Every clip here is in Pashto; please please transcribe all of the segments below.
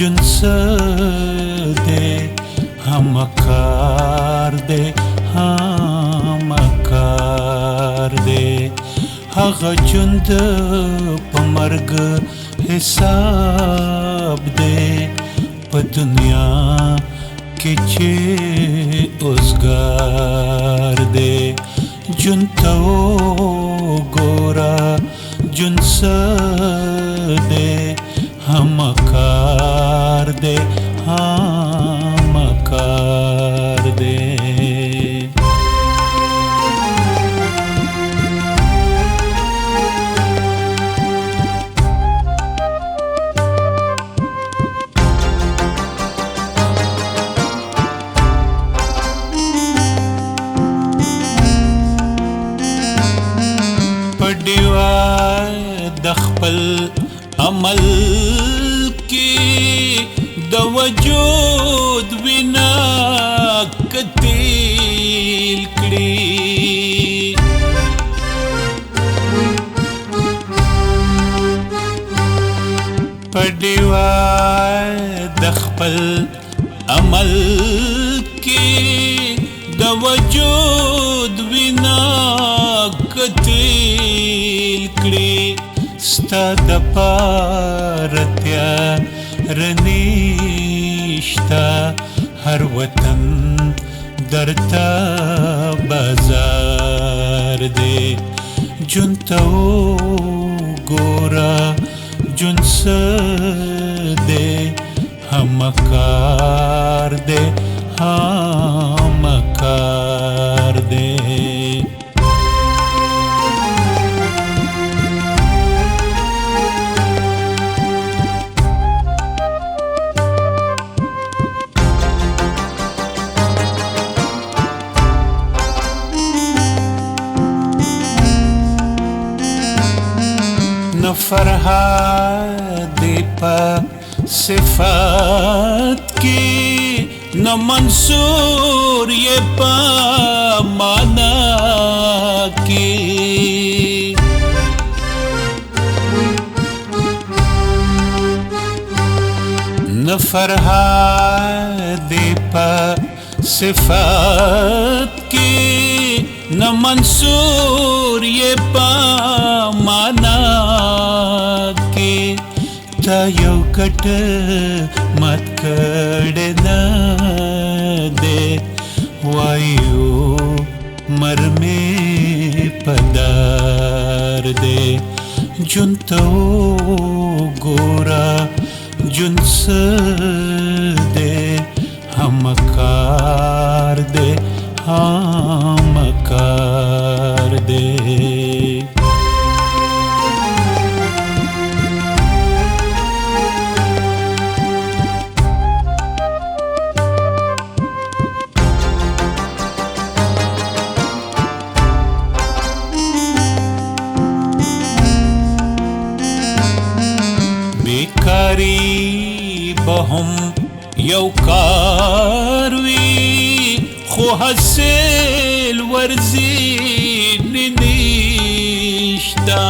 جون څه دی همکار دی همکار دی هغه ژوند په مرګ حساب دی په دنیا کې چې اوسګار دی ژوند ته وګوره ژوند څه دی همکار دی همکار دی د خپل عمل کې د وجود وینا کتیل کړي پډیوا د خپل عمل کې د وجود وینا کتیل کړي ستا د پارتیا رنیشتا هر وطن درتا بازار دی جون ته وګوره جون څه دی همکار دی همکار دی فرهاد پا صفات کی نہ منصور یہ پا مانا کی نہ فرهاد پا صفات کی نہ منصور یہ پا مانا تا یو کټ مات کړه نه دې وایو مرمه پدار دې جون ته ګورا جون څه دې همکار دې همکار دې بیکاری بهم یو کار وی خو حاصل ورزی نشتا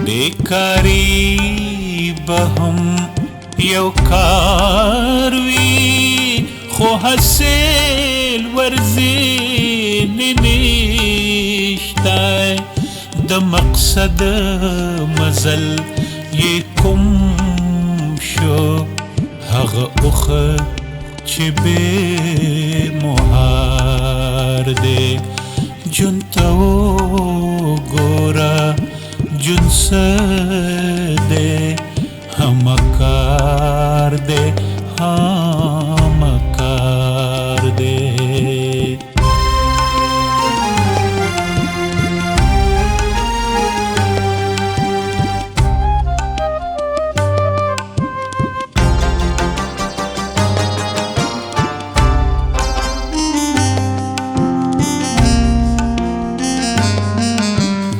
بیکاری بهم یو کار وی خو حاصل ورزی د مقصد مزل یہ کم شو هغه اوخه چې بے مهار دی جون ته وګوره جون څه دی همکار دی همکار دی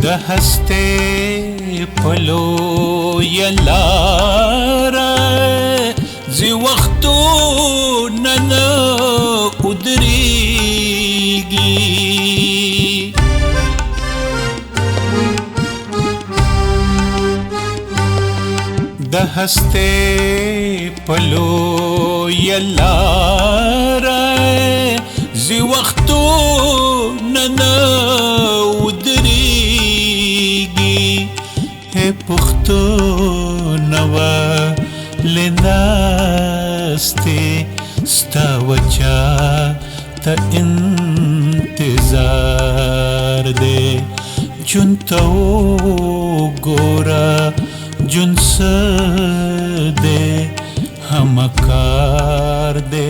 د هسته پلو یلارا زی وختو نن ادریگی हस्ते पलो یلاره زی وختو ودریږي هې پښتو نوا لناستې ستا وچا ته انتظار دی جون ته وګوره جون څه دی همکار دی